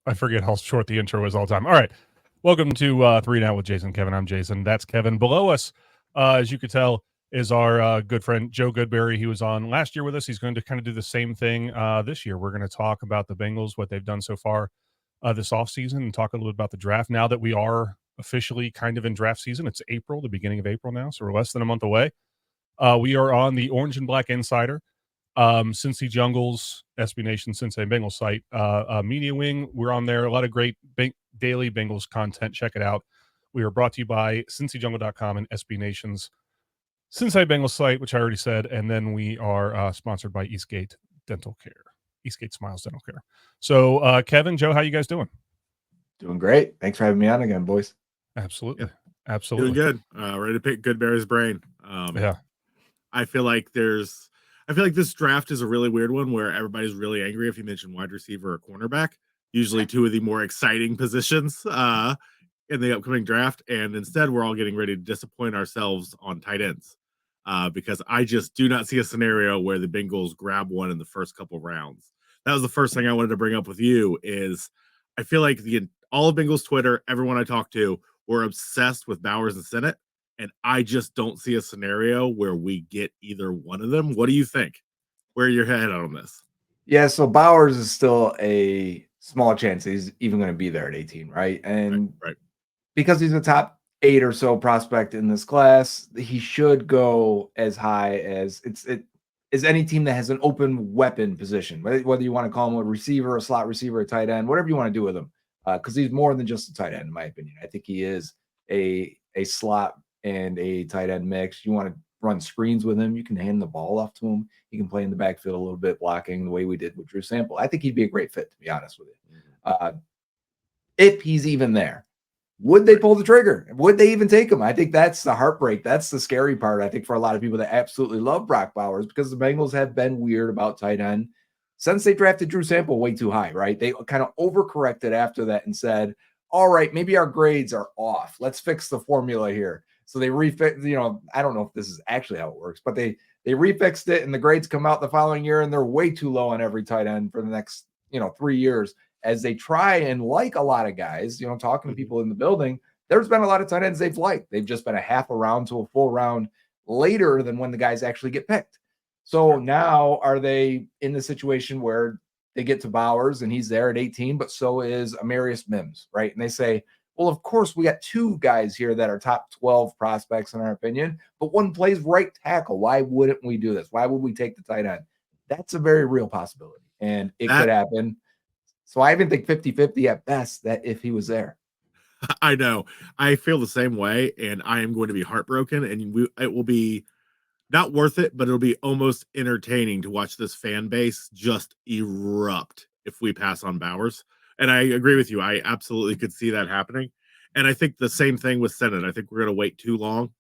I forget how short the intro is all the time. All right. Welcome to Three Now with Jason Kevin. I'm Jason. That's Kevin. Below us, as you could tell, is our good friend Joe Goodberry. He was on last year with us. He's going to kind of do the same thing this year. We're going to talk about the Bengals, what they've done so far this offseason, and talk a little bit about the draft. Now that we are officially kind of in draft season, it's April, the beginning of April now, so we're less than a month away. We are on the Orange and Black Insider. Cincy Jungles, SB Nation, Cincinnati Bengals site, Media Wing. We're on there. A lot of great daily Bengals content. Check it out. We are brought to you by CincyJungle.com and SB Nation's Cincinnati Bengals site, which I already said. And then we are sponsored by Eastgate Dental Care, Eastgate Smiles Dental Care. So, Kevin, Joe, how you guys doing? Doing great. Thanks for having me on again, boys. Absolutely. Yeah. Absolutely. Doing good. Ready to pick Goodberry's brain. Yeah. I feel like this draft is a really weird one where everybody's really angry if you mention wide receiver or cornerback, usually two of the more exciting positions in the upcoming draft. And instead, we're all getting ready to disappoint ourselves on tight ends because I just do not see a scenario where the Bengals grab one in the first couple rounds. That was the first thing I wanted to bring up with you is I feel like all of Bengals Twitter, everyone I talked to, were obsessed with Bowers and Sennett. And I just don't see a scenario where we get either one of them. What do you think? Where are your head on this? Yeah, so Bowers is still a small chance he's even going to be there at 18, right? And right. Because he's a top 8 or so prospect in this class, he should go as high as is any team that has an open weapon position, whether you want to call him a receiver, a slot receiver, a tight end, whatever you want to do with him, because he's more than just a tight end, in my opinion. I think he is a slot and a tight end mix. You want to run screens with him. You can hand the ball off to him. He can play in the backfield a little bit, blocking the way we did with Drew Sample. I think he'd be a great fit, to be honest with you. If he's even there, would they pull the trigger? Would they even take him? I think that's the heartbreak. That's the scary part, I think, for a lot of people that absolutely love Brock Bowers, because the Bengals have been weird about tight end since they drafted Drew Sample way too high, right? They kind of overcorrected after that and said, all right, maybe our grades are off. Let's fix the formula here. So they refixed, I don't know if this is actually how it works, but they refixed it and the grades come out the following year and they're way too low on every tight end for the next, 3 years as they try and like a lot of guys, talking to people in the building. There's been a lot of tight ends they've liked. They've just been a half a round to a full round later than when the guys actually get picked. So now are they in the situation where they get to Bowers and he's there at 18, but so is Amarius Mims, right? And they say, well, of course, we got two guys here that are top 12 prospects in our opinion, but one plays right tackle. Why wouldn't we do this? Why would we take the tight end? That's a very real possibility, and it could happen. So I even think 50-50 at best that if he was there. I know. I feel the same way, and I am going to be heartbroken, and it will be not worth it, but it'll be almost entertaining to watch this fan base just erupt if we pass on Bowers. And I agree with you. I absolutely could see that happening. And I think the same thing with Sennett. I think we're going to wait too long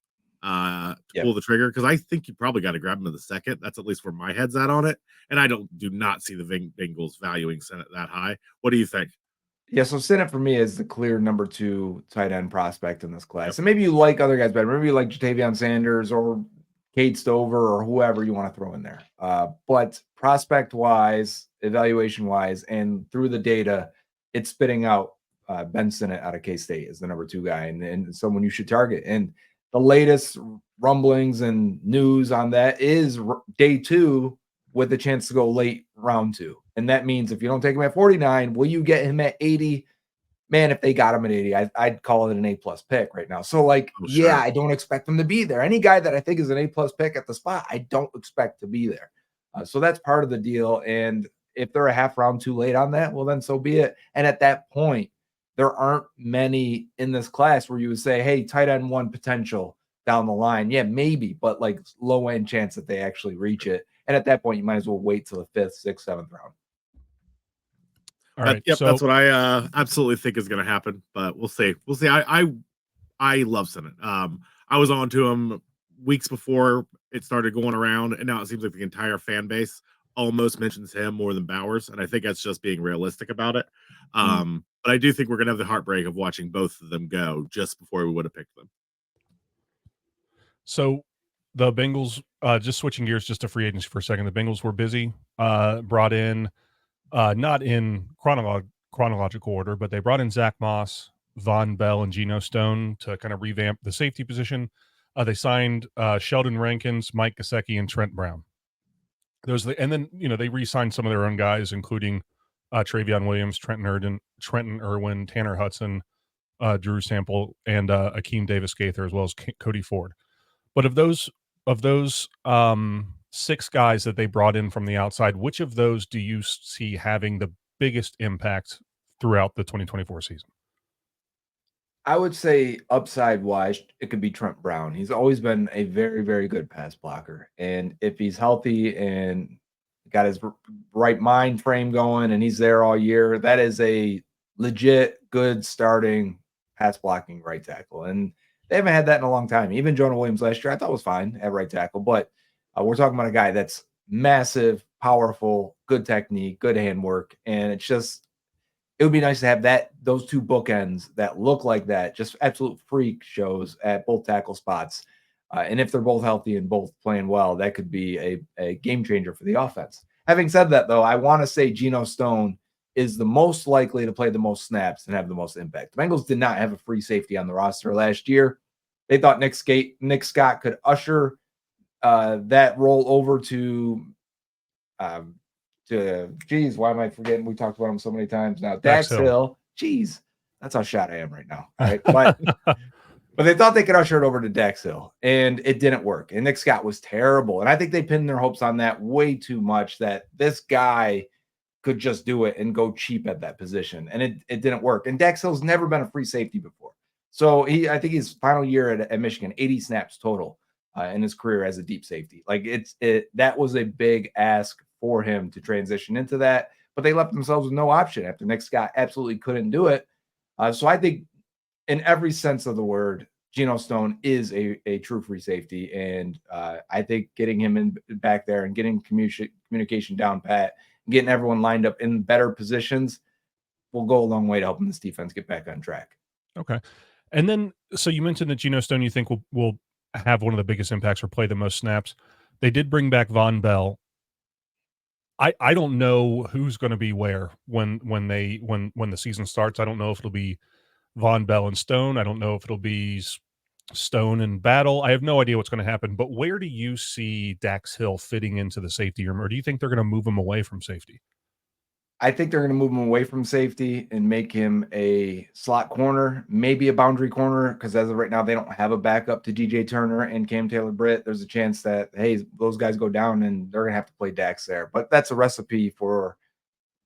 to pull the trigger, because I think you probably got to grab him in the second. That's at least where my head's at on it. And I do not see the Bengals valuing Sennett that high. What do you think? Yeah, so Sennett for me is the clear number 2 tight end prospect in this class. And maybe you like other guys better. Maybe you like Jatavion Sanders or Cade Stover or whoever you want to throw in there. But prospect-wise, evaluation-wise, and through the data, it's spitting out Ben Sennett out of K-State as the number 2 guy and someone you should target. And the latest rumblings and news on that is day 2 with the chance to go late round 2. And that means if you don't take him at 49, will you get him at 80? Man, if they got him at 80, I'd call it an A+ pick right now. So, sure. I don't expect him to be there. Any guy that I think is an A+ pick at the spot, I don't expect to be there. So that's part of the deal. And if they're a half round too late on that, well, then so be it. And at that point, there aren't many in this class where you would say, hey, tight end 1 potential down the line. Yeah, maybe, but low end chance that they actually reach it. And at that point, you might as well wait till the 5th, 6th, 7th round. All right. Yep, so that's what I absolutely think is going to happen, but we'll see. We'll see. I love Sennett. I was on to him weeks before it started going around, and now it seems like the entire fan base almost mentions him more than Bowers, and I think that's just being realistic about it. But I do think we're going to have the heartbreak of watching both of them go just before we would have picked them. So the Bengals, just switching gears just to free agency for a second, the Bengals were busy, brought in, not in chronological order, but they brought in Zach Moss, Von Bell, and Geno Stone to kind of revamp the safety position. They signed Sheldon Rankins, Mike Gesicki, and Trent Brown. And then they re-signed some of their own guys, including Travion Williams, Trenton Irwin, Tanner Hudson, Drew Sample, and Akeem Davis Gaither, as well as Cody Ford. But of those 6 guys that they brought in from the outside, which of those do you see having the biggest impact throughout the 2024 season? I would say upside wise, it could be Trent Brown. He's always been a very, very good pass blocker. And if he's healthy and got his right mind frame going and he's there all year, that is a legit good starting pass blocking right tackle. And they haven't had that in a long time. Even Jonah Williams last year, I thought was fine at right tackle. But we're talking about a guy that's massive, powerful, good technique, good handwork. And it would be nice to have those 2 bookends that look like that, just absolute freak shows at both tackle spots. And if they're both healthy and both playing well, that could be a game changer for the offense. Having said that, though, I want to say Geno Stone is the most likely to play the most snaps and have the most impact. The Bengals did not have a free safety on the roster last year. They thought Nick Scott could usher that role over to geez, why am I forgetting? We talked about him so many times now. Dax Hill. Geez, that's how shot I am right now. All right. But they thought they could usher it over to Dax Hill, and it didn't work. And Nick Scott was terrible. And I think they pinned their hopes on that way too much, that this guy could just do it and go cheap at that position. And it didn't work. And Dax Hill's never been a free safety before. So I think his final year at Michigan, 80 snaps total in his career as a deep safety. Like that was a big ask for him to transition into that, but they left themselves with no option after Nick Scott absolutely couldn't do it. So I think in every sense of the word, Geno Stone is a true free safety. And I think getting him back there and getting communication down pat, and getting everyone lined up in better positions will go a long way to helping this defense get back on track. Okay. And then, so you mentioned that Geno Stone, you think will have one of the biggest impacts or play the most snaps. They did bring back Von Bell. I don't know who's going to be where when the season starts. I don't know if it'll be Von Bell and Stone. I don't know if it'll be Stone and Battle. I have no idea what's going to happen. But where do you see Dax Hill fitting into the safety room, or do you think they're going to move him away from safety? I think they're going to move him away from safety and make him a slot corner, maybe a boundary corner, because as of right now, they don't have a backup to DJ Turner and Cam Taylor-Britt. There's a chance that, hey, those guys go down and they're going to have to play Dax there. But that's a recipe for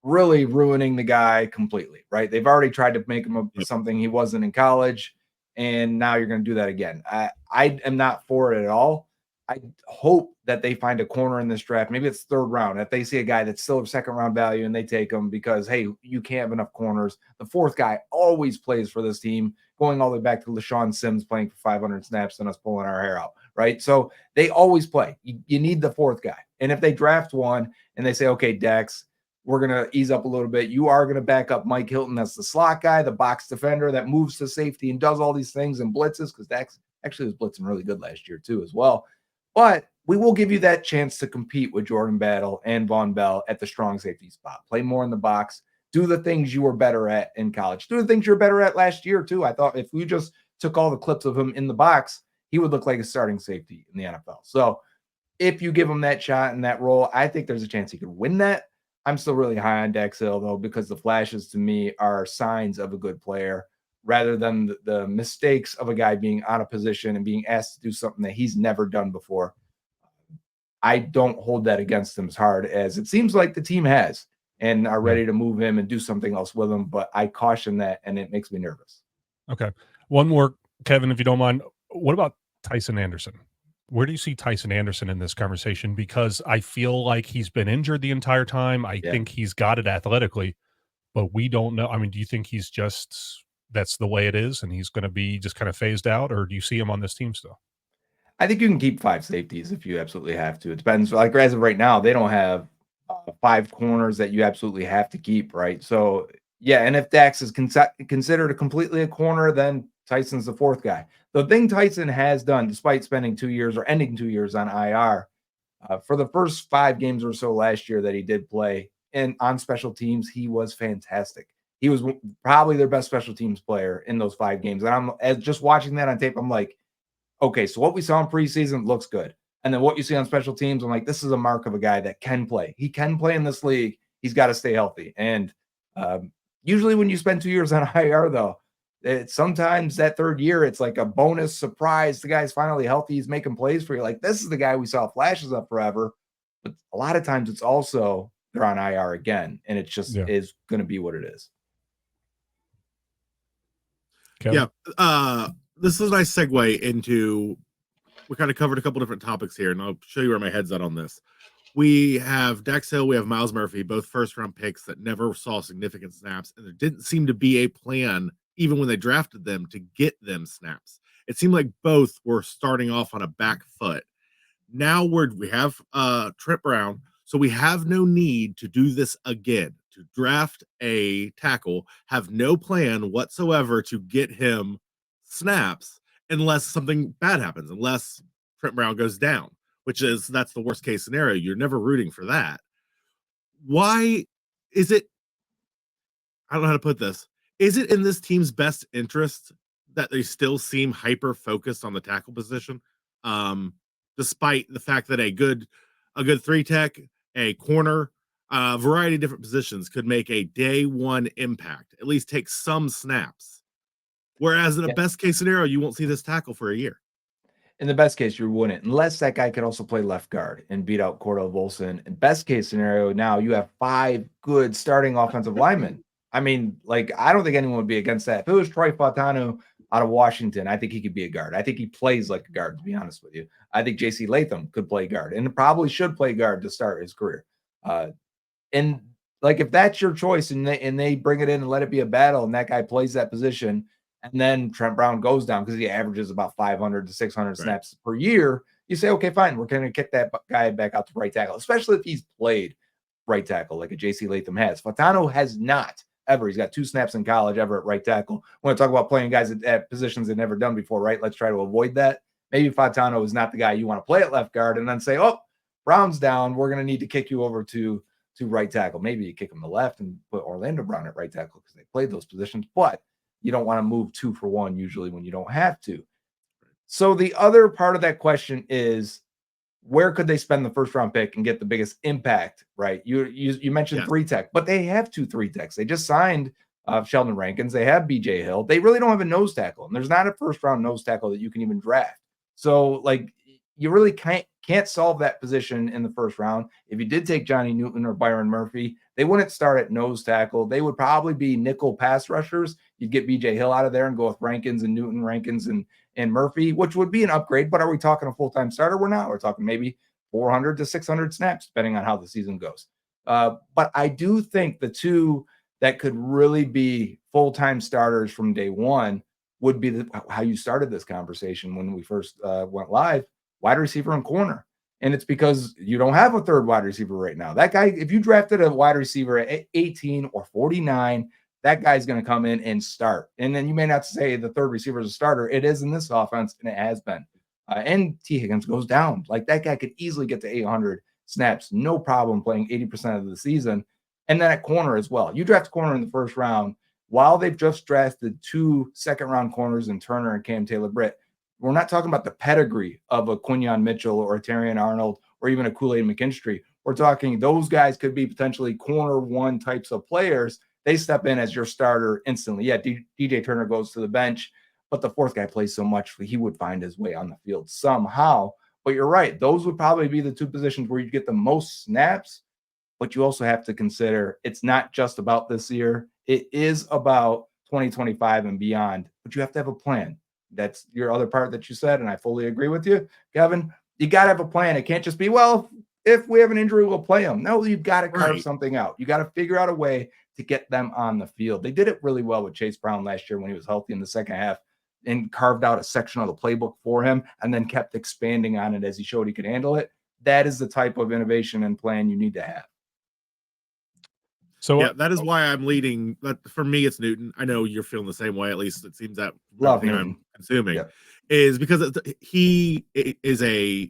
really ruining the guy completely, right? They've already tried to make him something he wasn't in college, and now you're going to do that again. I am not for it at all. I hope that they find a corner in this draft. Maybe it's 3rd round. If they see a guy that's still a 2nd round value and they take him because, hey, you can't have enough corners. The 4th guy always plays for this team, going all the way back to LaShawn Sims playing for 500 snaps and us pulling our hair out, right? So they always play. You need the 4th guy. And if they draft one and they say, okay, Dax, we're going to ease up a little bit. You are going to back up Mike Hilton. That's the slot guy, the box defender that moves to safety and does all these things and blitzes, because Dax actually was blitzing really good last year too as well. But we will give you that chance to compete with Jordan Battle and Von Bell at the strong safety spot. Play more in the box. Do the things you were better at in college. Do the things you were better at last year, too. I thought if we just took all the clips of him in the box, he would look like a starting safety in the NFL. So if you give him that shot in that role, I think there's a chance he could win that. I'm still really high on Dax Hill, though, because the flashes to me are signs of a good player rather than the mistakes of a guy being out of position and being asked to do something that he's never done before. I don't hold that against him as hard as it seems like the team has and are ready to move him and do something else with him. But I caution that, and it makes me nervous. Okay. One more, Kevin, if you don't mind. What about Tyson Anderson? Where do you see Tyson Anderson in this conversation? Because I feel like he's been injured the entire time. I think he's got it athletically, but we don't know. I mean, do you think he's just that's the way it is and he's going to be just kind of phased out, or do you see him on this team still? I think you can keep 5 safeties if you absolutely have to. It depends. Like as of right now, they don't have 5 corners that you absolutely have to keep, right? So yeah, and if Dax is considered completely a corner, then Tyson's the 4th guy. The thing Tyson has done, despite spending 2 years or ending 2 years on IR, for the first 5 games or so last year that he did play and on special teams, he was fantastic. He was probably their best special teams player in those 5 games. And just watching that on tape, I'm like, okay, so what we saw in preseason looks good. And then what you see on special teams, I'm like, this is a mark of a guy that can play. He can play in this league. He's got to stay healthy. And usually when you spend 2 years on IR, though, sometimes that third year, it's like a bonus surprise. The guy's finally healthy. He's making plays for you. Like, this is the guy we saw flashes of forever. But a lot of times it's also they're on IR again. And it just is going to be what it is. Kevin? Yeah. This is a nice segue into, we kind of covered a couple different topics here, and I'll show you where my head's at on this. We have Dax Hill, we have Miles Murphy, both first-round picks that never saw significant snaps, and there didn't seem to be a plan, even when they drafted them, to get them snaps. It seemed like both were starting off on a back foot. Now we have Trent Brown, so we have no need to do this again, to draft a tackle, have no plan whatsoever to get him snaps unless something bad happens, unless Trent Brown goes down, that's the worst case scenario. You're never rooting for that. Why is it, I don't know how to put this, is it in this team's best interest that they still seem hyper focused on the tackle position? Despite the fact that a good 3-tech, a corner, a variety of different positions could make a day one impact, at least take some snaps. Whereas in a best case scenario, you won't see this tackle for a year. In the best case, you wouldn't, unless that guy could also play left guard and beat out Cordell Volson. In best case scenario, now you have 5 good starting offensive linemen. I mean, like, I don't think anyone would be against that. If it was Troy Fautanu out of Washington, I think he could be a guard. I think he plays like a guard, to be honest with you. I think J.C. Latham could play guard and probably should play guard to start his career. And like, if that's your choice and they bring it in and let it be a battle and that guy plays that position, and then Trent Brown goes down because he averages about 500 to 600 snaps per year, you say, okay, fine, we're going to kick that guy back out to right tackle, especially if he's played right tackle like a J.C. Latham has. Fautanu has not ever. He's got 2 snaps in college ever at right tackle. We want to talk about playing guys at positions they've never done before, right? Let's try to avoid that. Maybe Fautanu is not the guy you want to play at left guard and then say, oh, Brown's down, we're going to need to kick you over to right tackle. Maybe you kick him to left and put Orlando Brown at right tackle because they played those positions, but you don't want to move 2 for 1 usually when you don't have to. So the other part of that question is, where could they spend the first round pick and get the biggest impact, right? You mentioned 3-tech, but they have 2 3-techs. They just signed Sheldon Rankins. They have BJ Hill. They really don't have a nose tackle, and there's not a first round nose tackle that you can even draft. So like, you really can't solve that position in the first round. If you did take Johnny Newton or Byron Murphy, they wouldn't start at nose tackle. They would probably be nickel pass rushers. You'd get BJ Hill out of there and go with Rankins and Newton, Rankins and Murphy, which would be an upgrade. But are we talking a full-time starter? We're not. We're talking maybe 400 to 600 snaps, depending on how the season goes. But I do think the 2 that could really be full-time starters from day one would be how you started this conversation when we first went live, wide receiver and corner. And it's because you don't have a third wide receiver right now. That guy, if you drafted a wide receiver at 18 or 49, that guy's going to come in and start. And then you may not say the third receiver is a starter. It is in this offense, and it has been. And T. Higgins goes down. Like, that guy could easily get to 800 snaps, no problem, playing 80% of the season. And then at corner as well. You draft a corner in the first round while they've just drafted 2 second-round corners in Turner and Cam Taylor-Britt. We're not talking about the pedigree of a Quinyon Mitchell or a Terrion Arnold or even a Kool-Aid McKinstry. We're talking those guys could be potentially corner 1 types of players. They step in as your starter instantly. Yeah, DJ Turner goes to the bench, but the 4th guy plays so much, he would find his way on the field somehow. But you're right. Those would probably be the 2 positions where you get the most snaps, but you also have to consider it's not just about this year. It is about 2025 and beyond, but you have to have a plan. That's your other part that you said, and I fully agree with you, Kevin. You got to have a plan. It can't just be, well, if we have an injury, we'll play them. No, you've got to carve something out. You got to figure out a way to get them on the field. They did it really well with Chase Brown last year when he was healthy in the second half and carved out a section of the playbook for him and then kept expanding on it as he showed he could handle it. That is the type of innovation and plan you need to have. So yeah, that is why I'm leading. For me, it's Newton. I know you're feeling the same way. At least it seems that everything I'm consuming is because he is a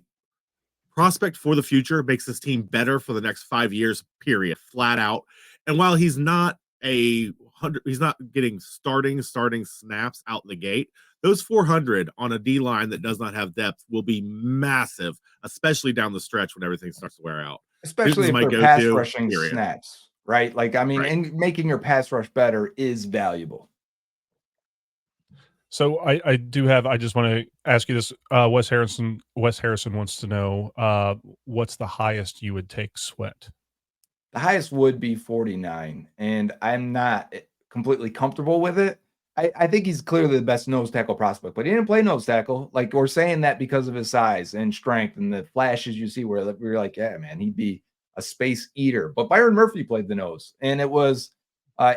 prospect for the future. Makes this team better for the next 5 years. Period. Flat out. And while he's not a he's not getting starting snaps out the gate. Those 400 on a D line that does not have depth will be massive, especially down the stretch when everything starts to wear out. Especially if my they're pass go-to, rushing period. snaps, right? Like, I mean, Right. and making your pass rush better is valuable. So I just want to ask you this. Wes Harrison wants to know what's the highest you would take Sweat? The highest would be 49, and I'm not completely comfortable with it. I think he's clearly the best nose tackle prospect, but he didn't play nose tackle. Like, we're saying that because of his size and strength and the flashes you see where we're like, yeah, man, he'd be a space eater. But Byron Murphy played the nose, and it was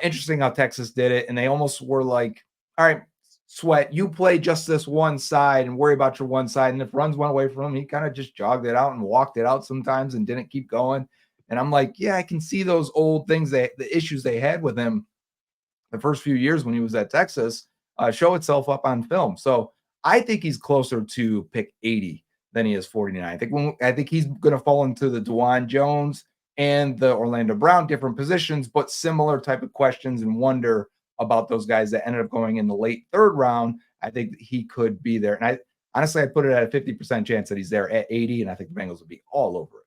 interesting how Texas did it. And they almost were like, all right, Sweat, you play just this one side and worry about your one side. And if runs went away from him, he kind of just jogged it out and walked it out sometimes and didn't keep going. And I'm like, yeah, I can see those old things, the issues they had with him the first few years when he was at Texas show itself up on film. So I think he's closer to pick 80 than he is 49. I think he's going to fall into the DeJuan Jones and the Orlando Brown, different positions, but similar type of questions and wonder about those guys that ended up going in the late third round. I think he could be there. And I honestly, I put it at a 50% chance that he's there at 80, and I think the Bengals will be all over it.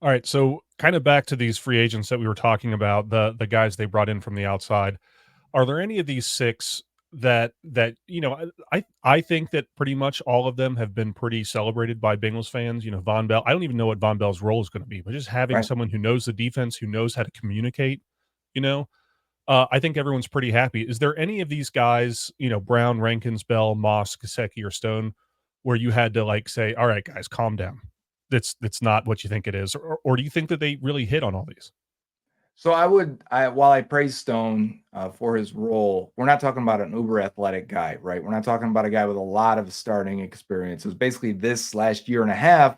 All right, so kind of back to these free agents that we were talking about, the guys they brought in from the outside. Are there any of these six that I think that pretty much all of them have been pretty celebrated by Bengals fans? Von Bell. I don't even know what Von Bell's role is going to be, but just having Right. someone who knows the defense, who knows how to communicate, I think everyone's pretty happy. Is there any of these guys, Brown, Rankins, Bell, Moss, Gesicki, or Stone, where you had to say, "All right, guys, calm down. That's not what you think it is," or do you think that they really hit on all these? So while I praise Stone for his role, we're not talking about an uber athletic guy, right? We're not talking about a guy with a lot of starting experience. It was basically this last year and a half,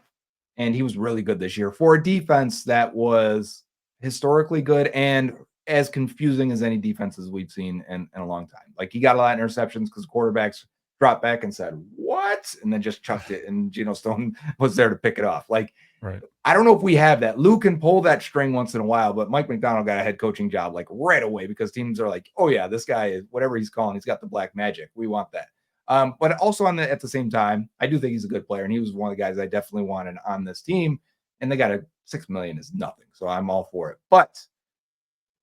and he was really good this year for a defense that was historically good and as confusing as any defenses we've seen in a long time. Like, he got a lot of interceptions because quarterbacks dropped back and said, "What?" and then just chucked it, and Geno Stone was there to pick it off. Like, Right. I don't know if we have that. Lou can pull that string once in a while, but Mike McDonald got a head coaching job like right away because teams are like, "Oh yeah, this guy is whatever he's calling. He's got the black magic. We want that." But also at the same time, I do think he's a good player, and he was one of the guys I definitely wanted on this team. And they got a $6 million is nothing, so I'm all for it. But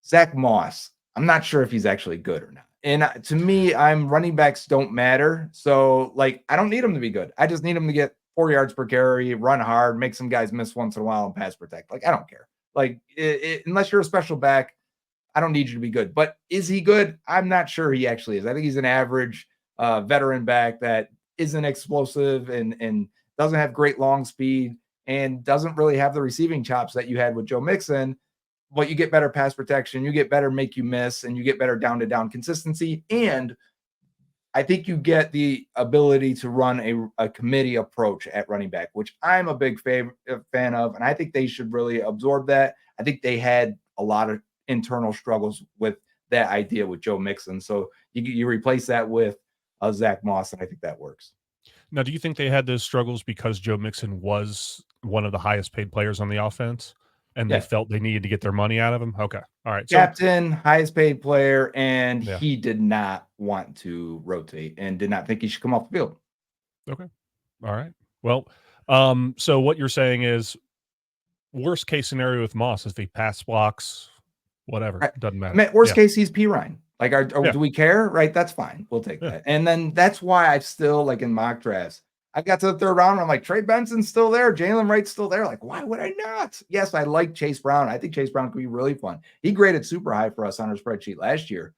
Zach Moss, I'm not sure if he's actually good or not. And to me, running backs don't matter. So, like, I don't need him to be good. I just need him to get 4 yards per carry, run hard, make some guys miss once in a while, and pass protect. Like, I don't care. Like, unless you're a special back, I don't need you to be good. But is he good? I'm not sure he actually is. I think he's an average veteran back that isn't explosive and doesn't have great long speed and doesn't really have the receiving chops that you had with Joe Mixon. But you get better pass protection, you get better make you miss, and you get better down to down consistency. And I think you get the ability to run a committee approach at running back, which I'm a big fan of. And I think they should really absorb that. I think they had a lot of internal struggles with that idea with Joe Mixon. So you replace that with Zach Moss, and I think that works. Now, do you think they had those struggles because Joe Mixon was one of the highest paid players on the offense, and they Yeah. felt they needed to get their money out of him? Okay. All right. So, Captain, highest paid player, and Yeah. he did not want to rotate and did not think he should come off the field. okay. All right. Well, so what you're saying is worst case scenario with Moss is if he pass blocks, whatever, Right. doesn't matter. I mean, worst Yeah. case, he's P. Ryan. Like, Yeah. do we care? Right? That's fine. We'll take Yeah. that. And then that's why I still, like, in mock drafts, I got to the third round. I'm like, Trey Benson's still there. Jalen Wright's still there. Like, why would I not? Yes, I like Chase Brown. I think Chase Brown could be really fun. He graded super high for us on our spreadsheet last year.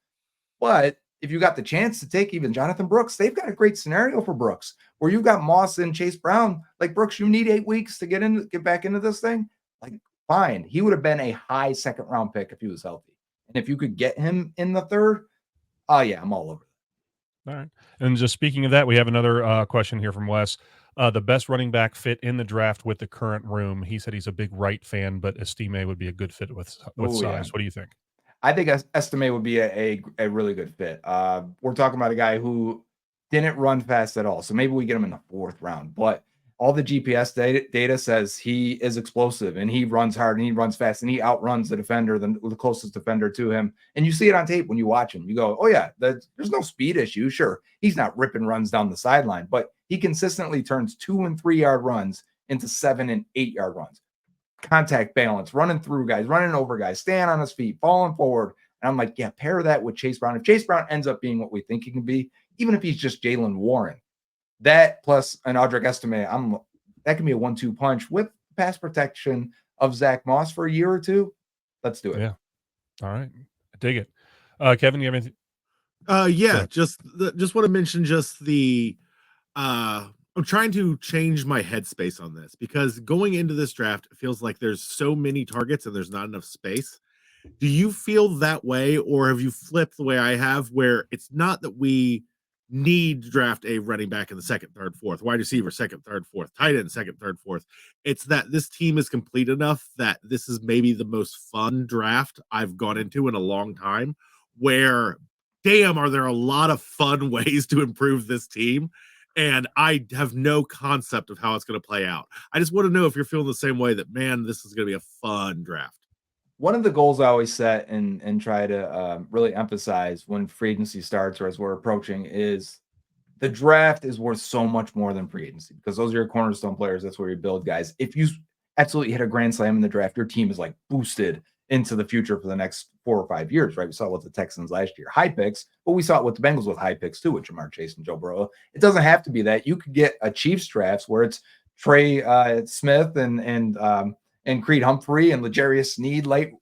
But if you got the chance to take even Jonathan Brooks, they've got a great scenario for Brooks where you've got Moss and Chase Brown. Like, Brooks, you need 8 weeks to get back into this thing. Like, fine. He would have been a high second round pick if he was healthy. And if you could get him in the third, oh yeah, I'm all over it. All right. And just speaking of that, we have another question here from Wes. The best running back fit in the draft with the current room. He said he's a big Wright fan, but Estime would be a good fit with Oh, size. yeah. What do you think? I think Estime would be a really good fit. We're talking about a guy who didn't run fast at all. So maybe we get him in the 4th round. But all the GPS data says he is explosive and he runs hard and he runs fast and he outruns the defender, the closest defender to him. And you see it on tape when you watch him. You go, oh yeah, there's no speed issue. Sure, he's not ripping runs down the sideline, but he consistently turns 2 and 3 yard runs into 7 and 8 yard runs. Contact balance, running through guys, running over guys, staying on his feet, falling forward. And I'm like, yeah, pair that with Chase Brown. If Chase Brown ends up being what we think he can be, even if he's just Jalen Warren, that plus an Audric Estime, that can be a 1-2 punch with pass protection of Zach Moss for a year or two. Let's do it. Yeah. All right. I dig it. Kevin, you have anything? Yeah, just want to mention I'm trying to change my headspace on this because going into this draft, it feels like there's so many targets and there's not enough space. Do you feel that way, or have you flipped the way I have, where it's not that we need to draft a running back in the second, third, fourth, wide receiver, second, third, fourth, tight end, second, third, fourth. It's that this team is complete enough that this is maybe the most fun draft I've gone into in a long time, where, damn, are there a lot of fun ways to improve this team? And I have no concept of how it's going to play out. I just want to know if you're feeling the same way, that, man, this is going to be a fun draft. One of the goals I always set and try to really emphasize when free agency starts or as we're approaching is the draft is worth so much more than free agency, because those are your cornerstone players. That's where you build guys. If you absolutely hit a grand slam in the draft, your team is like boosted into the future for the next 4 or 5 years, right? We saw it with the Texans last year, high picks, but we saw it with the Bengals with high picks too, with Jamar Chase and Joe Burrow. It doesn't have to be that. You could get a Chiefs drafts where it's Trey Smith and Creed Humphrey and L'Jarius Sneed late,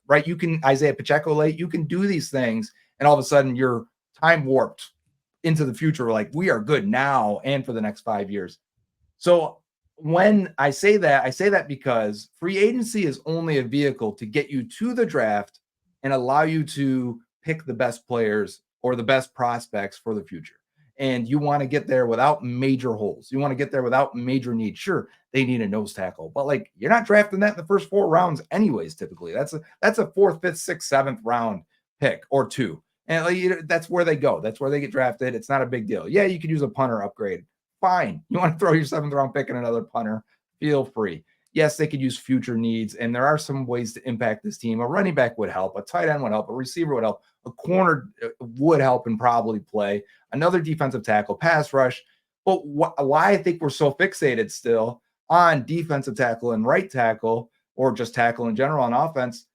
right? You can Isaiah Pacheco late. You can do these things, and all of a sudden you're time warped into the future. Like, we are good now and for the next 5 years. So when I say that because free agency is only a vehicle to get you to the draft and allow you to pick the best players or the best prospects for the future. And you want to get there without major holes. You want to get there without major needs. Sure, they need a nose tackle, but like, you're not drafting that in the first 4 rounds anyways. Typically, that's a 4th, 5th, 6th, 7th round pick or 2, and like, that's where they go. That's where they get drafted. It's not a big deal. Yeah, you could use a punter upgrade. Fine. You want to throw your 7th round pick in another punter? Feel free. Yes, they could use future needs, and there are some ways to impact this team. A running back would help. A tight end would help. A receiver would help. A corner would help and probably play. Another defensive tackle, pass rush. But why I think we're so fixated still on defensive tackle and right tackle, or just tackle in general on offense,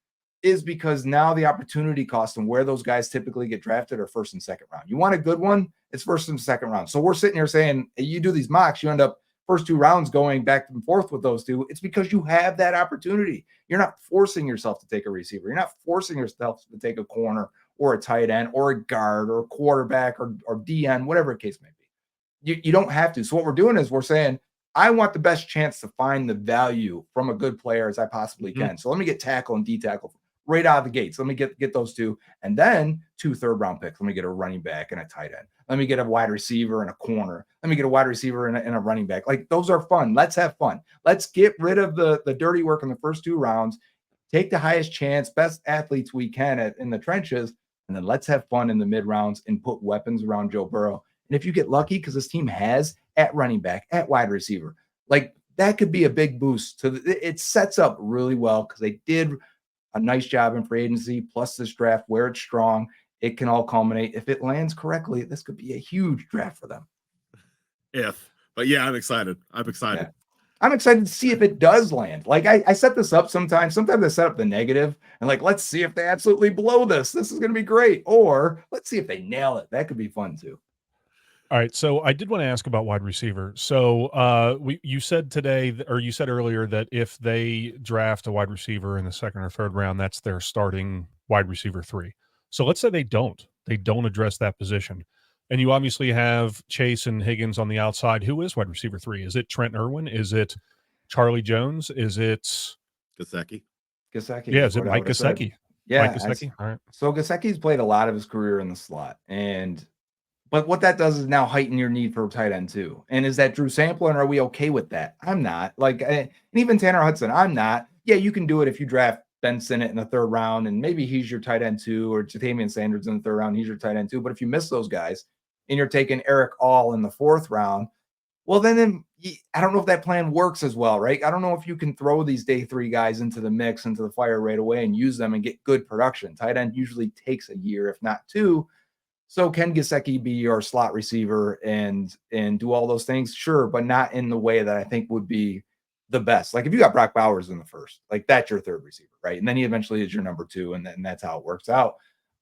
is because now the opportunity cost and where those guys typically get drafted are 1st and 2nd round. You want a good one, it's 1st and 2nd round. So we're sitting here saying, you do these mocks, you end up first 2 rounds going back and forth with those two. It's because you have that opportunity. You're not forcing yourself to take a receiver. You're not forcing yourself to take a corner or a tight end or a guard or a quarterback or DN, whatever the case may be. You don't have to. So what we're doing is we're saying, I want the best chance to find the value from a good player as I possibly can. So let me get tackle and D tackle right out of the gates. Let me get those 2, and then 2 3rd-round picks. Let me get a running back and a tight end. Let me get a wide receiver and a corner. Let me get a wide receiver and a running back. Like, those are fun. Let's have fun. Let's get rid of the dirty work in the first 2 rounds. Take the highest chance, best athletes we can in the trenches, and then let's have fun in the mid rounds and put weapons around Joe Burrow. And if you get lucky, because this team has at running back, at wide receiver, like, that could be a big boost to it sets up really well, because they did a nice job in free agency, plus this draft where it's strong. It can all culminate. If it lands correctly, this could be a huge draft for them. But yeah, I'm excited. Yeah. I'm excited to see if it does land. Like, I set this up sometimes. Sometimes I set up the negative and like, let's see if they absolutely blow this. This is going to be great. Or let's see if they nail it. That could be fun too. All right, so I did want to ask about wide receiver. So you said today, or you said earlier, that if they draft a wide receiver in the 2nd or 3rd round, that's their starting wide receiver 3. So let's say they don't address that position, and you obviously have Chase and Higgins on the outside. Who is wide receiver 3? Is it Trent Irwin? Is it Charlie Jones? Is it Gesicki? Yeah, is it Mike Gesicki? Yeah, Mike Gesicki. All right. So Gesicki's played a lot of his career in the slot, but what that does is now heighten your need for a tight end too. And is that Drew Sample, and are we okay with that? I'm not. Like, and even Tanner Hudson, I'm not. Yeah, you can do it if you draft Ben Sinnott in the 3rd round, and maybe he's your tight end too, or Jatamian Sanders in the 3rd round, he's your tight end too. But if you miss those guys and you're taking Eric All in the 4th round, Well, then I don't know if that plan works as well, right? I don't know if you can throw these day 3 guys into the mix, into the fire right away and use them and get good production. Tight end usually takes a year, if not 2. So can Gesicki be your slot receiver and do all those things? Sure, but not in the way that I think would be the best. Like if you got Brock Bowers in the first, like that's your third receiver, right? And then he eventually is your number 2, and that's how it works out.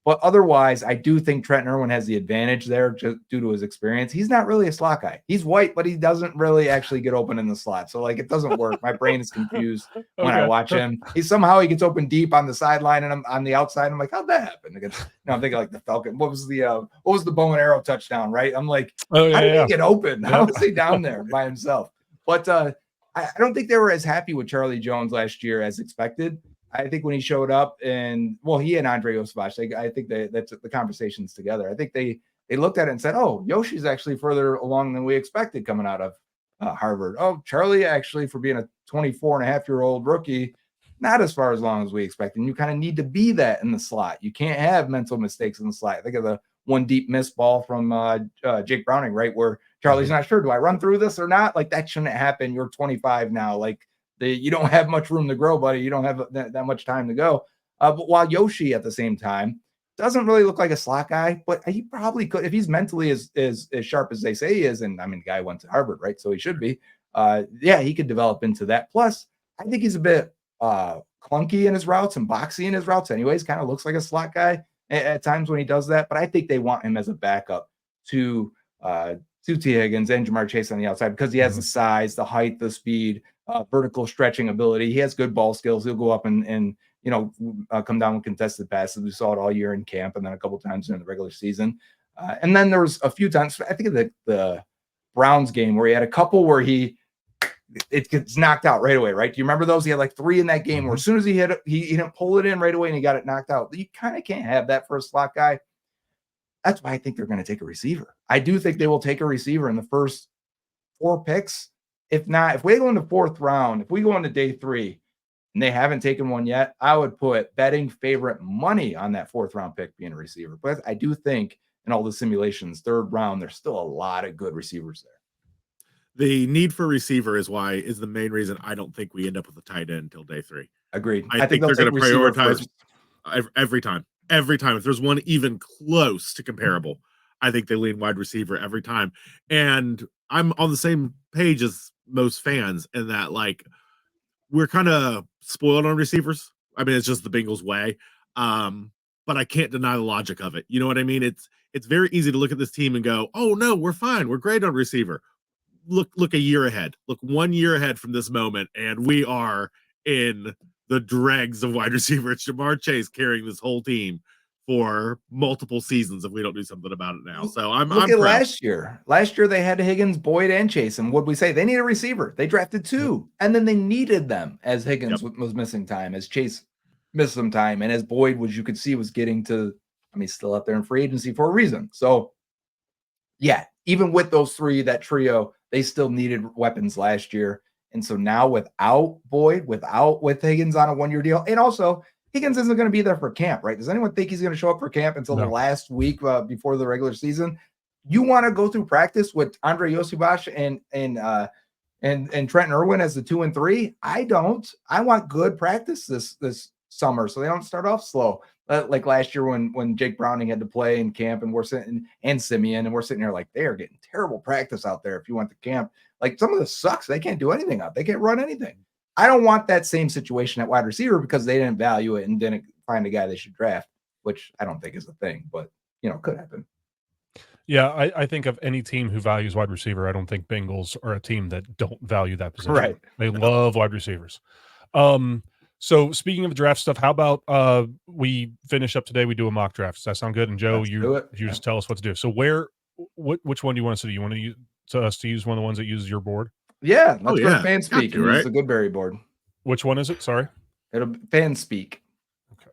But otherwise, I do think Trent Irwin has the advantage there just due to his experience. He's not really a slot guy. He's white, but he doesn't really actually get open in the slot. So like it doesn't work. My brain is confused when I watch him. He gets open deep on the sideline and I'm on the outside. I'm like, how'd that happen? I'm thinking like the Falcon. What was the bow and arrow touchdown, right? I'm like, how did he get open? How was he down there by himself? But I don't think they were as happy with Charlie Jones last year as expected. I think when he showed up he and Andre Osvash, I think that's the conversations together. I think they looked at it and said, oh, Yoshi's actually further along than we expected coming out of Harvard. Oh, Charlie actually for being a 24-and-a-half-year-old rookie, not as far as long as we expected. And you kind of need to be that in the slot. You can't have mental mistakes in the slot. Think of the one deep miss ball from Jake Browning, right? Where Charlie's not sure, do I run through this or not? Like that shouldn't happen. You're 25 now. Like you don't have much room to grow, buddy. You don't have that much time to go. But while Yoshi at the same time doesn't really look like a slot guy, but he probably could, if he's mentally as sharp as they say he is. And I mean, the guy went to Harvard, right? So he should be. He could develop into that. Plus, I think he's a bit clunky in his routes and boxy in his routes anyways. Kind of looks like a slot guy at times when he does that. But I think they want him as a backup to T. Higgins and Jamar Chase on the outside because he has the size, the height, the speed, vertical stretching ability. He has good ball skills. He'll go up and come down with contested passes. We saw it all year in camp and then a couple times in the regular season. And then there was a few times, I think of the Browns game where he had a couple where it gets knocked out right away, right? Do you remember those? He had like 3 in that game where as soon as he hit it, he didn't pull it in right away and he got it knocked out. You kind of can't have that for a slot guy. That's why I think they're going to take a receiver. I do think they will take a receiver in the first 4 picks. If not, if we go into 4th round, if we go into day 3 and they haven't taken one yet, I would put betting favorite money on that 4th round pick being a receiver. But I do think in all the simulations, 3rd round, there's still a lot of good receivers there. The need for receiver is the main reason I don't think we end up with a tight end until day 3. Agreed. I think they're going to prioritize every time. Every time. If there's one even close to comparable, I think they lean wide receiver every time. And I'm on the same page as most fans in that, like, we're kind of spoiled on receivers. I mean, it's just the Bengals way. But I can't deny the logic of it. You know what I mean? It's very easy to look at this team and go, oh, no, we're fine. We're great on receiver. Look a year ahead. Look 1 year ahead from this moment, and we are in the dregs of wide receiver. It's Jamar Chase carrying this whole team for multiple seasons if we don't do something about it now. So I'm at last year. Last year they had Higgins, Boyd, and Chase. And what we say? They need a receiver. They drafted 2, and then they needed them as Higgins was missing time, as Chase missed some time, and as Boyd was, you could see, was getting to. I mean, still out there in free agency for a reason. So, yeah, even with those 3, that trio, they still needed weapons last year. And so now without Boyd, with Higgins on a 1-year deal, and also Higgins isn't going to be there for camp, right? Does anyone think he's going to show up for camp until the last week before the regular season? You want to go through practice with Andre Yosibash and Trent Irwin as the 2 and 3? I don't. I want good practice this summer so they don't start off slow. Like last year when Jake Browning had to play in camp and we're sitting, and Simeon, and we're sitting here like, they are getting terrible practice out there. If you went to camp, like some of this sucks. They can't do anything out. They can't run anything. I don't want that same situation at wide receiver because they didn't value it and didn't find a guy they should draft, which I don't think is a thing, but could happen. Yeah, I think of any team who values wide receiver, I don't think Bengals are a team that don't value that position. Right. They love wide receivers. So speaking of draft stuff, how about we finish up today? We do a mock draft. Does that sound good? And Joe, you just tell us what to do. So which one do you want us to do? You want us to use one of the ones that uses your board? Yeah, let's go to fan speak and use the Goodberry board. Which one is it? Sorry. It'll fan speak. Okay.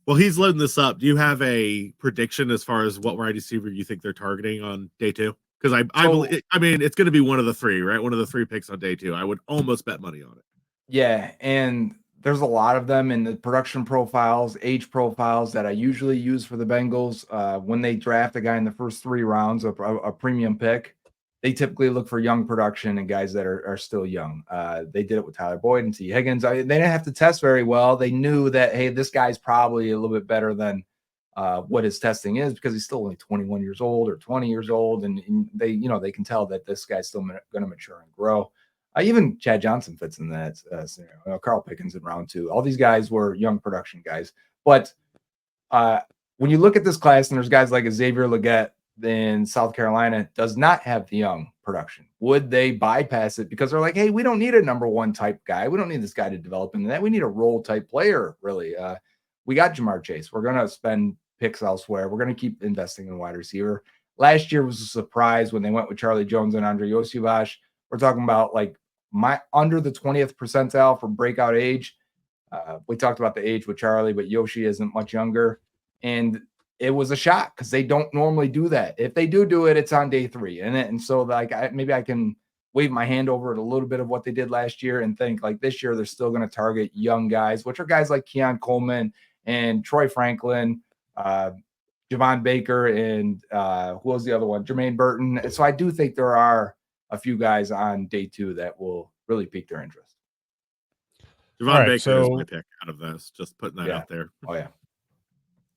Well, he's loading this up. Do you have a prediction as far as what wide receiver you think they're targeting on day 2? Because I mean, it's going to be one of the 3, right? One of the 3 picks on day 2. I would almost bet money on it. Yeah, and there's a lot of them in the production profiles, age profiles that I usually use for the Bengals. When they draft a guy in the first 3 rounds of a premium pick, they typically look for young production and guys that are still young. They did it with Tyler Boyd and T. Higgins. They didn't have to test very well. They knew that, hey, this guy's probably a little bit better than what his testing is, because he's still only 21 years old or 20 years old. And they can tell that this guy's still going to mature and grow. Even Chad Johnson fits in that scenario. Carl Pickens in round 2. All these guys were young production guys. But when you look at this class, and there's guys like Xavier Legette in South Carolina does not have the young production. Would they bypass it because they're like, hey, we don't need a number 1 type guy. We don't need this guy to develop into that. We need a role type player, really. We got Jamar Chase. We're going to spend picks elsewhere. We're going to keep investing in wide receiver. Last year was a surprise when they went with Charlie Jones and Andre Yosivas. We're talking about like under the 20th percentile for breakout age. We talked about the age with Charlie, but Yoshi isn't much younger. And it was a shock because they don't normally do that. If they do it, it's on day 3. And so like maybe I can wave my hand over it a little bit of what they did last year and think like this year they're still going to target young guys, which are guys like Keon Coleman and Troy Franklin, Javon Baker, and who was the other one? Jermaine Burton. So I do think there are a few guys on day 2 that will really pique their interest. Javon Baker is my pick out of this. Just putting that out there. Oh yeah.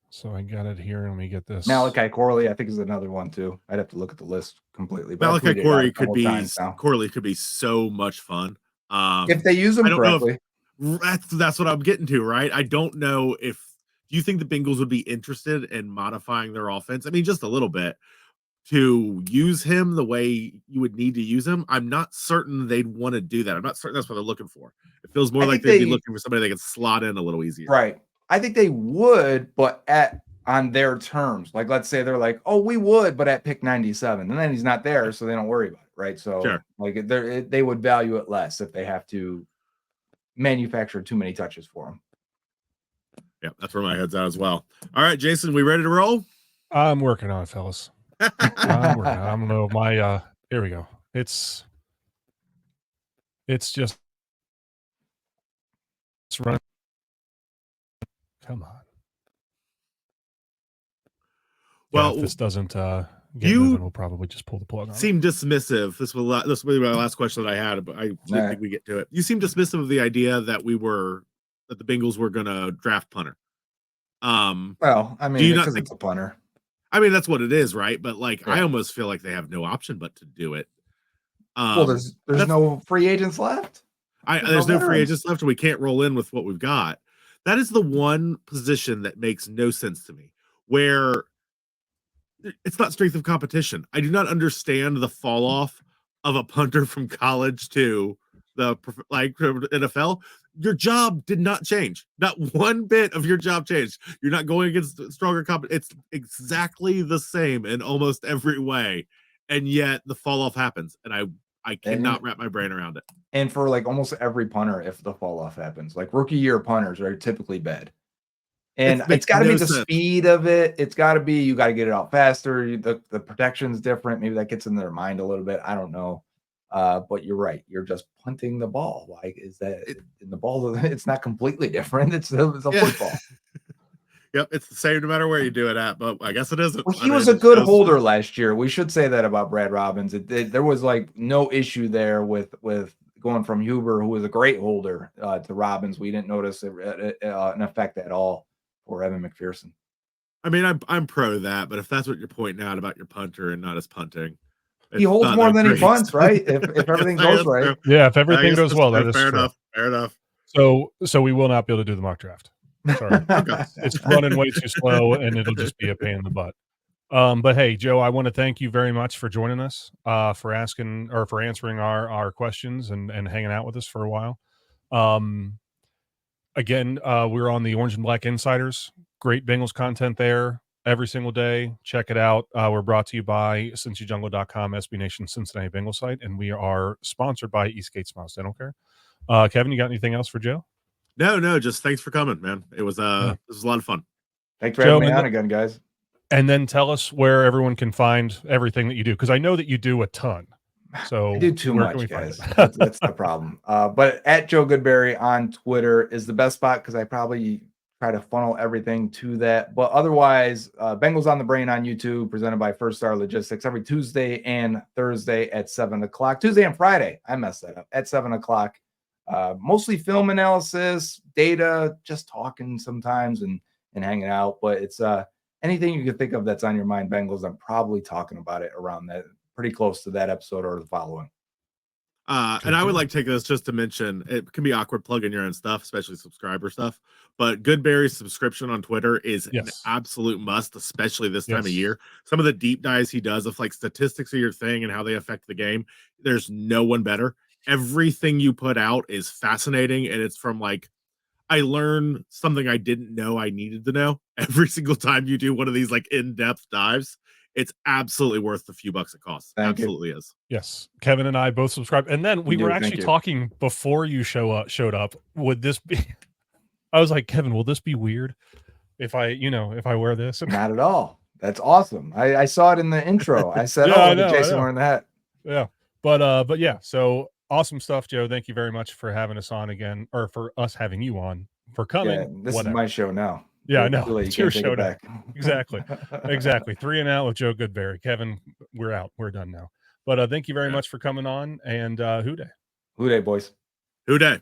So I got it here. Let me get this. Malachi Corley, I think, is another one too. I'd have to look at the list completely. But Malachi Corley could be so much fun if they use him correctly. That's what I'm getting to, right? I don't know if do you think the Bengals would be interested in modifying their offense? I mean, just a little bit to use him the way you would need to use him. I'm not certain they'd want to do that. I'm not certain that's what they're looking for. It feels more like they'd be looking for somebody they can slot in a little easier. Right. I think they would, but on their terms. Like, let's say they're like, oh, we would, but at pick 97. And then he's not there, so they don't worry about it, right? So like they would value it less if they have to manufacture too many touches for him. Yeah, that's where my head's at as well. All right, Jason, we ready to roll? I'm working on it, fellas. I don't know. Here we go. It's just running. Come on. Well, if this doesn't get moving, we'll probably just pull the plug on. Seem dismissive. This will be my last question that I had, but I think we get to it. You seem dismissive of the idea that the Bengals were going to draft Punter. Well, I mean, because it's a punter. I mean, that's what it is, right? But like, I almost feel like they have no option but to do it. Well, there's no free agents left. There's no free agents left, and we can't roll in with what we've got. That is the one position that makes no sense to me, where it's not strength of competition. I do not understand the fall off of a punter from college to the NFL. Your job did not change. Not one bit of your job changed. You're not going against stronger competition. It's exactly the same in almost every way, and yet the fall off happens, and I cannot wrap my brain around it. And for like almost every punter, if the fall off happens, like rookie year punters are typically bad. And it's got to be the speed of it. It's got to be, you got to get it out faster. The protection's different. Maybe that gets in their mind a little bit. I don't know. But you're right. You're just punting the ball. Like, is that in the ball? It's not completely different. It's a football. Yep, it's the same no matter where you do it at, but I guess it isn't. Well, he was a good holder last year. We should say that about Brad Robbins. There was like no issue there with going from Huber, who was a great holder, to Robbins. We didn't notice an effect at all for Evan McPherson. I mean, I'm pro that, but if that's what you're pointing out about your punter and not his punting, he holds more than he punts, right? If everything goes right. Yeah, if everything goes well, that is fair true. enough. Fair enough. So we will not be able to do the mock draft. Sorry. It's running way too slow, and it'll just be a pain in the butt. But hey, Joe, I want to thank you very much for joining us, for answering our questions and hanging out with us for a while. Again, we're on the Orange and Black Insiders. Great Bengals content there every single day. Check it out. We're brought to you by CincyJungle.com, SB Nation Cincinnati Bengals site, and we are sponsored by Eastgate Smiles Dental Care. Kevin, you got anything else for Joe? No, just thanks for coming, man. It was this was a lot of fun. Thanks for having me on again, guys. And then tell us where everyone can find everything that you do, because I know that you do a ton. So I do too where can much, we find guys. it? That's the problem. But at Joe Goodberry on Twitter is the best spot because I probably try to funnel everything to that. But otherwise, Bengals on the Brain on YouTube, presented by First Star Logistics, every Tuesday and Thursday at 7 o'clock. Tuesday and Friday, I messed that up, at 7 o'clock. Mostly film analysis, data, just talking sometimes and hanging out. But it's anything you can think of that's on your mind, Bengals, I'm probably talking about it around that, pretty close to that episode or the following. And I would like to take this just to mention it can be awkward plugging your own stuff, especially subscriber stuff. But Goodberry's subscription on Twitter is an absolute must, especially this time of year. Some of the deep dives he does of like statistics of your thing and how they affect the game. There's no one better. Everything you put out is fascinating, and it's from like I learn something I didn't know I needed to know every single time you do one of these like in-depth dives. It's absolutely worth the few bucks it costs. Absolutely is. Yes, Kevin and I both subscribe, and then we were actually talking before you showed up. Would this be? I was like, Kevin, will this be weird if I wear this? Not at all. That's awesome. I saw it in the intro. I said, I know, Jason wearing the hat. Yeah, but yeah, so awesome stuff, Joe. Thank you very much for having us on again, or for us having you on, for coming. Yeah, this is my show now. Yeah, I know. It's your show now. Exactly. 3 and Out with Joe Goodberry. Kevin, we're out. We're done now. But thank you very much for coming on. And who day? Who day, boys? Who day?